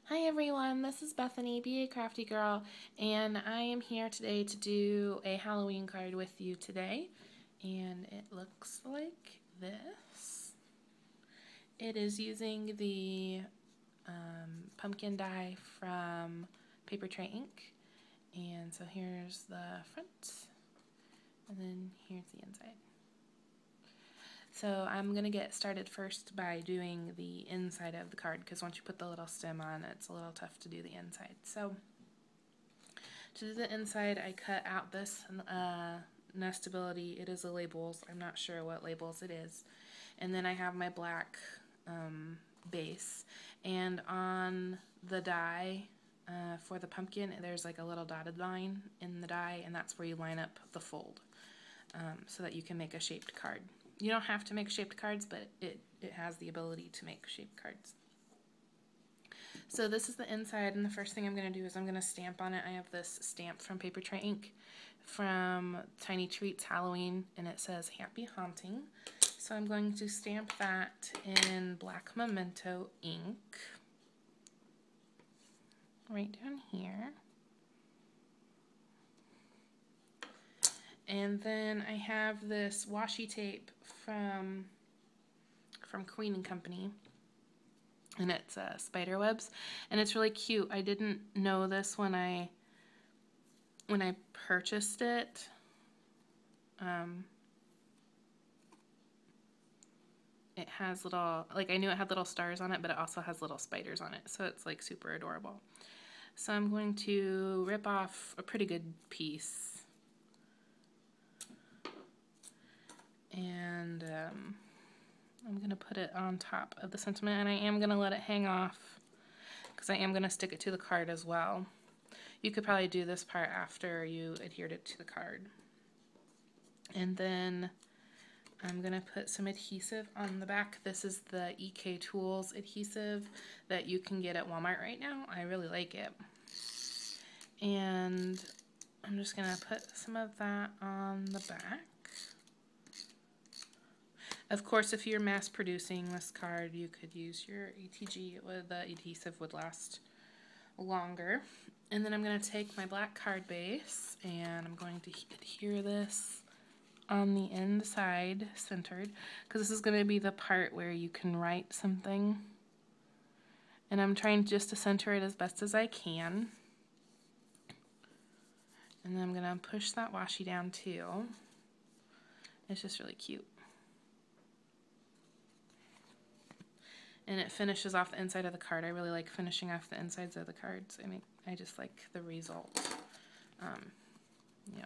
Hi everyone, this is Bethany, Be a Crafty Girl, and I am here today to do a Halloween card with you today, and it looks like this. It is using the pumpkin die from Paper Tray Ink, and so here's the front, and then here's the inside. So I'm going to get started first by doing the inside of the card, because once you put the little stem on, it's a little tough to do the inside. So to do the inside, I cut out this Nestability. It is a labels. I'm not sure what labels it is. And then I have my black base. And on the die for the pumpkin, there's like a little dotted line in the die, and that's where you line up the fold so that you can make a shaped card. You don't have to make shaped cards, but it has the ability to make shaped cards. So this is the inside, and the first thing I'm going to do is I'm going to stamp on it. I have this stamp from Paper Tray Ink from Tiny Treats Halloween, and it says Happy Haunting. So I'm going to stamp that in black Memento ink right down here. And then I have this washi tape from Queen & Company, and it's spider webs, and it's really cute. I didn't know this when I purchased it. It has little, like, I knew it had little stars on it, but it also has little spiders on it, so it's like super adorable. So I'm going to rip off a pretty good piece. And I'm going to put it on top of the sentiment, and I am going to let it hang off because I am going to stick it to the card as well. You could probably do this part after you adhered it to the card. And then I'm going to put some adhesive on the back. This is the EK Tools adhesive that you can get at Walmart right now. I really like it. And I'm just going to put some of that on the back. Of course, if you're mass producing this card, you could use your ATG. The adhesive would last longer. And then I'm going to take my black card base and I'm going to adhere this on the inside centered, because this is going to be the part where you can write something. And I'm trying just to center it as best as I can. And then I'm going to push that washi down too. It's just really cute. And it finishes off the inside of the card. I really like finishing off the insides of the cards. I just like the result.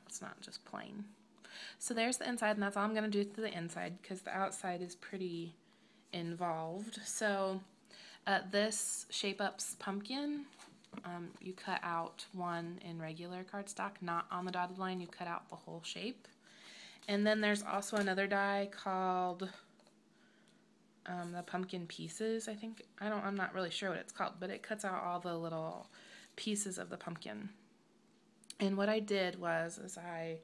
It's not just plain. So there's the inside, and that's all I'm going to do to the inside because the outside is pretty involved. So this Shape Ups pumpkin, you cut out one in regular cardstock, not on the dotted line. You cut out the whole shape. And then there's also another die called the Pumpkin Pieces, I think. I'm not really sure what it's called, but it cuts out all the little pieces of the pumpkin. And what I did was I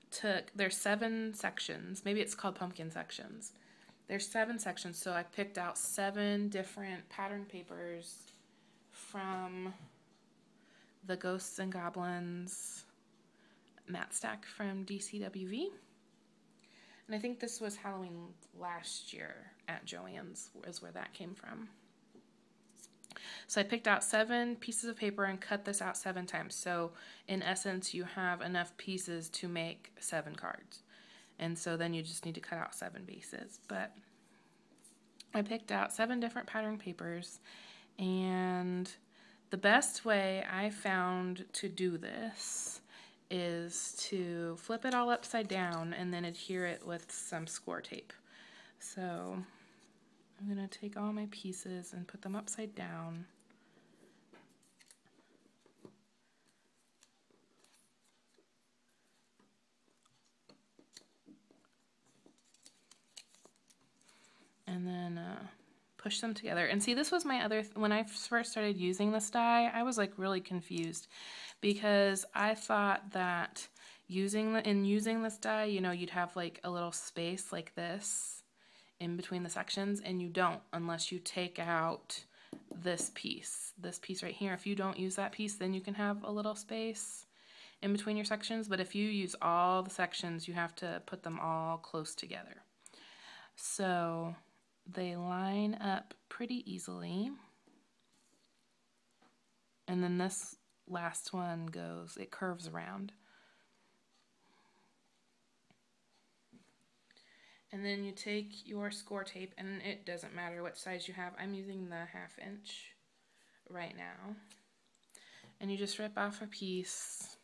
took, there's 7 sections, maybe it's called pumpkin sections. There's 7 sections, so I picked out 7 different pattern papers from the Ghosts and Goblins mat stack from DCWV. And I think this was Halloween last year at Joann's, is where that came from. So I picked out 7 pieces of paper and cut this out 7 times. So in essence, you have enough pieces to make 7 cards. And so then you just need to cut out 7 bases. But I picked out 7 different pattern papers, and the best way I found to do this is to flip it all upside down and then adhere it with some score tape. So I'm going to take all my pieces and put them upside down. And then push them together. And see, this was my other, when I first started using this die, I was like really confused because I thought that using this die, you'd have like a little space like this in between the sections, and you don't unless you take out this piece right here. If you don't use that piece, then you can have a little space in between your sections, but if you use all the sections, you have to put them all close together. So they line up pretty easily. And then this last one goes, it curves around. And then you take your score tape, and it doesn't matter what size you have. I'm using the 1/2 inch right now. And you just rip off a piece.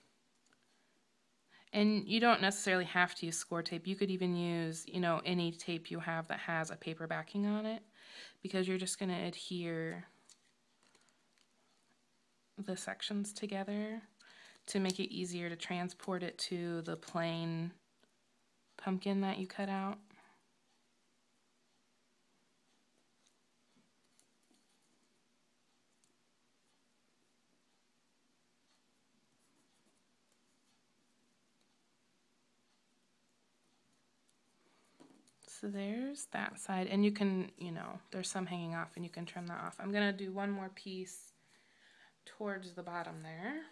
And you don't necessarily have to use score tape. You could even use, you know, any tape you have that has a paper backing on it, because you're just going to adhere the sections together to make it easier to transport it to the plain pumpkin that you cut out. So there's that side, and you can, you know, there's some hanging off and you can trim that off. I'm going to do one more piece towards the bottom there.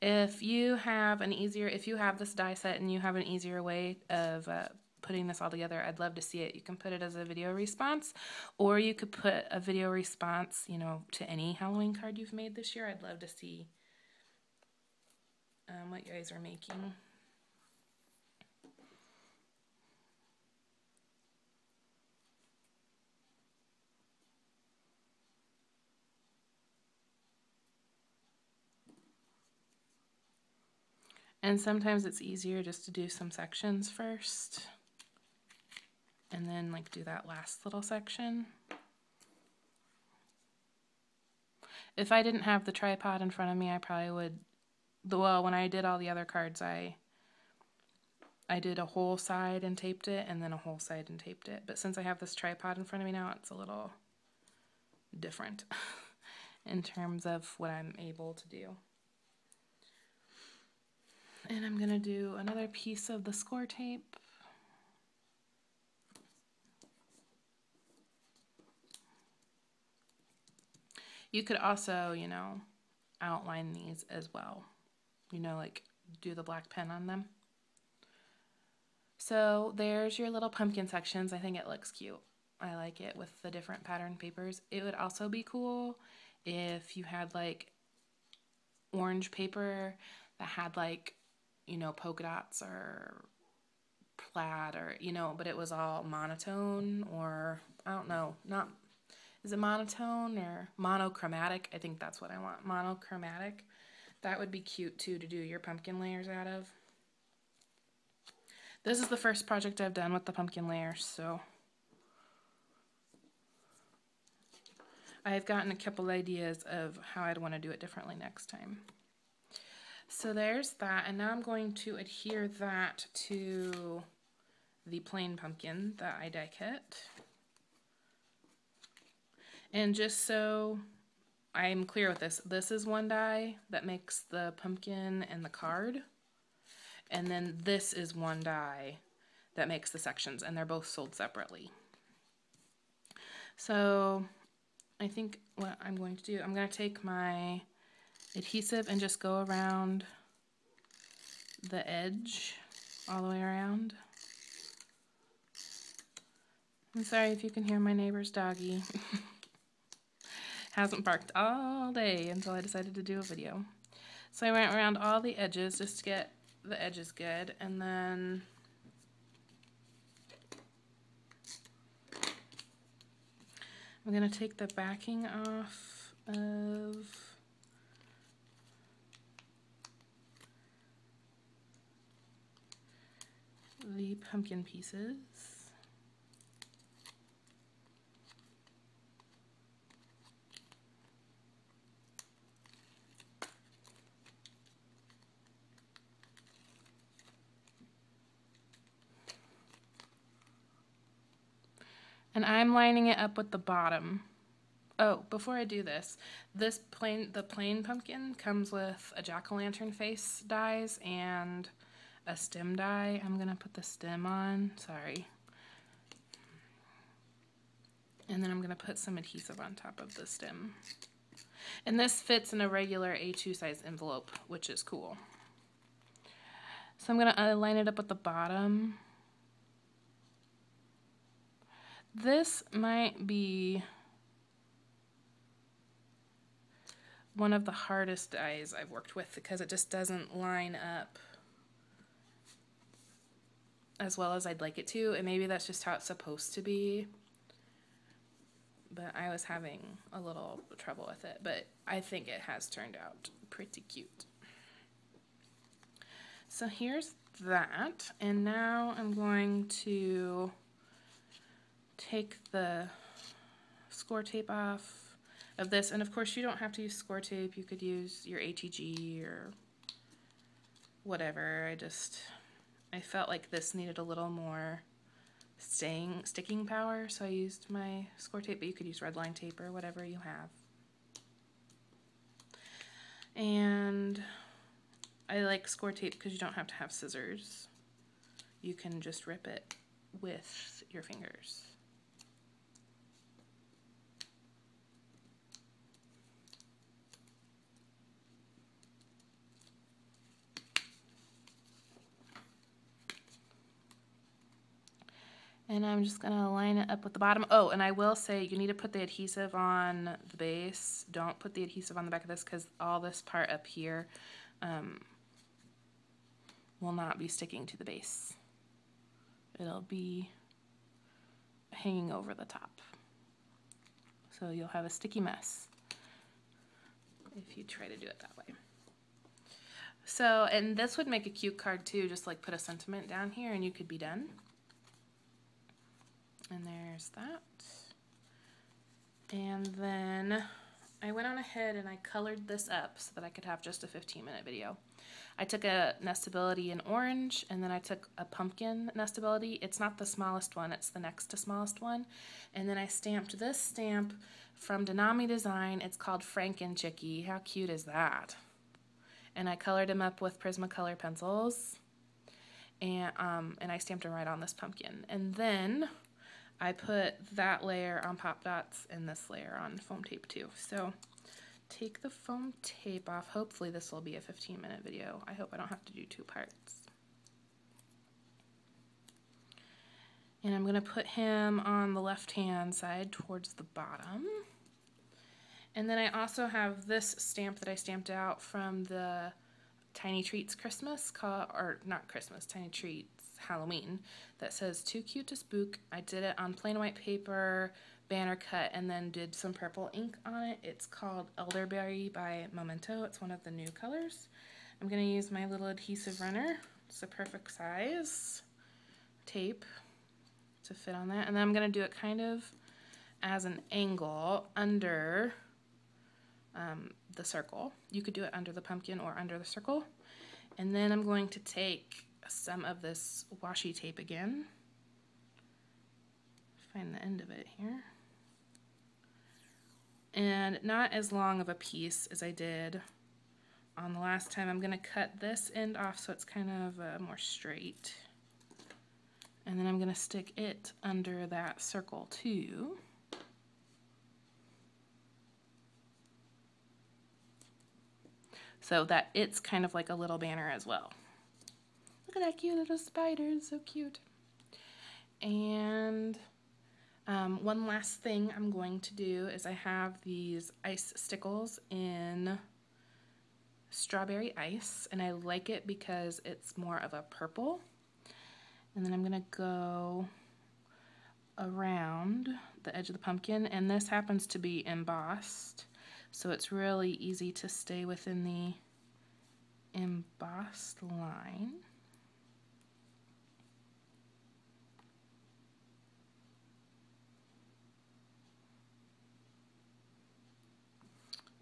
If you have this die set and you have an easier way of putting this all together, I'd love to see it. You can put it as a video response, or you could put a video response, you know, to any Halloween card you've made this year. I'd love to see what you guys are making. And sometimes it's easier just to do some sections first and then like do that last little section. If I didn't have the tripod in front of me, I probably would, well, when I did all the other cards, I did a whole side and taped it, and then a whole side and taped it. But since I have this tripod in front of me now, it's a little different in terms of what I'm able to do. And I'm going to do another piece of the score tape. You could also, you know, outline these as well. You know, like do the black pen on them. So there's your little pumpkin sections. I think it looks cute. I like it with the different pattern papers. It would also be cool if you had like orange paper that had like, you know, polka dots or plaid, or, you know, but it was all monotone, or I don't know, not, is it monotone or monochromatic? I think that's what I want, monochromatic. That would be cute too to do your pumpkin layers out of. This is the first project I've done with the pumpkin layers, so I've gotten a couple ideas of how I'd want to do it differently next time. So there's that, and now I'm going to adhere that to the plain pumpkin that I die cut. And just so I'm clear with this, this is one die that makes the pumpkin and the card, and then this is one die that makes the sections, and they're both sold separately. So I think what I'm going to do, I'm going to take my adhesive and just go around the edge all the way around. I'm sorry if you can hear my neighbor's doggy. Hasn't barked all day until I decided to do a video. So I went around all the edges just to get the edges good, and then I'm going to take the backing off of the pumpkin pieces. And I'm lining it up with the bottom. Oh, before I do this, the plain pumpkin comes with a jack-o'-lantern face dies and a stem die. I'm gonna put the stem on. Sorry. And then I'm going to put some adhesive on top of the stem. And this fits in a regular A2 size envelope, which is cool. So I'm going to line it up at the bottom. This might be one of the hardest dies I've worked with because it just doesn't line up as well as I'd like it to, and maybe that's just how it's supposed to be. But I was having a little trouble with it, but I think it has turned out pretty cute. So here's that, and now I'm going to take the score tape off of this, and of course you don't have to use score tape, you could use your ATG or whatever. I felt like this needed a little more sticking power, so I used my score tape, but you could use red line tape or whatever you have. And I like score tape because you don't have to have scissors. You can just rip it with your fingers. And I'm just going to line it up with the bottom. Oh, and I will say you need to put the adhesive on the base. Don't put the adhesive on the back of this because all this part up here will not be sticking to the base. It'll be hanging over the top. So you'll have a sticky mess if you try to do it that way. So, and this would make a cute card too, just like put a sentiment down here and you could be done. And there's that. And then I went on ahead and I colored this up so that I could have just a 15-minute video. I took a Nestability in orange, and then I took a pumpkin Nestability. It's not the smallest one, it's the next to smallest one. And then I stamped this stamp from Denami Design. It's called Franken-Chicky. How cute is that? And I colored him up with Prismacolor pencils. And I stamped him right on this pumpkin. And then I put that layer on Pop Dots and this layer on foam tape too. So take the foam tape off. Hopefully this will be a 15-minute video. I hope I don't have to do 2 parts. And I'm going to put him on the left-hand side towards the bottom. And then I also have this stamp that I stamped out from the Tiny Treats Christmas, or not Christmas, Tiny Treats Halloween, that says "Too Cute to Spook." I did it on plain white paper, banner cut, and then did some purple ink on it. It's called Elderberry by Memento. It's one of the new colors. I'm going to use my little adhesive runner. It's a perfect size tape to fit on that. And then I'm going to do it kind of as an angle under the circle. You could do it under the pumpkin or under the circle. And then I'm going to take some of this washi tape again. Find the end of it here. And not as long of a piece as I did on the last time. I'm going to cut this end off so it's kind of more straight. And then I'm going to stick it under that circle too. So that it's kind of like a little banner as well. Look at that cute little spider, it's so cute. And one last thing I'm going to do is I have these ice stickles in strawberry ice, and I like it because it's more of a purple. And then I'm going to go around the edge of the pumpkin, and this happens to be embossed, so it's really easy to stay within the embossed line.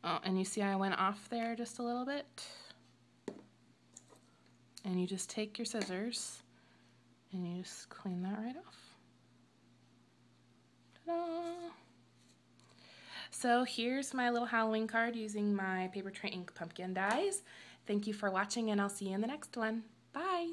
Oh, and you see I went off there just a little bit. And you just take your scissors and you just clean that right off. Ta-da! So here's my little Halloween card using my Paper Tray Ink pumpkin dies. Thank you for watching, and I'll see you in the next one. Bye!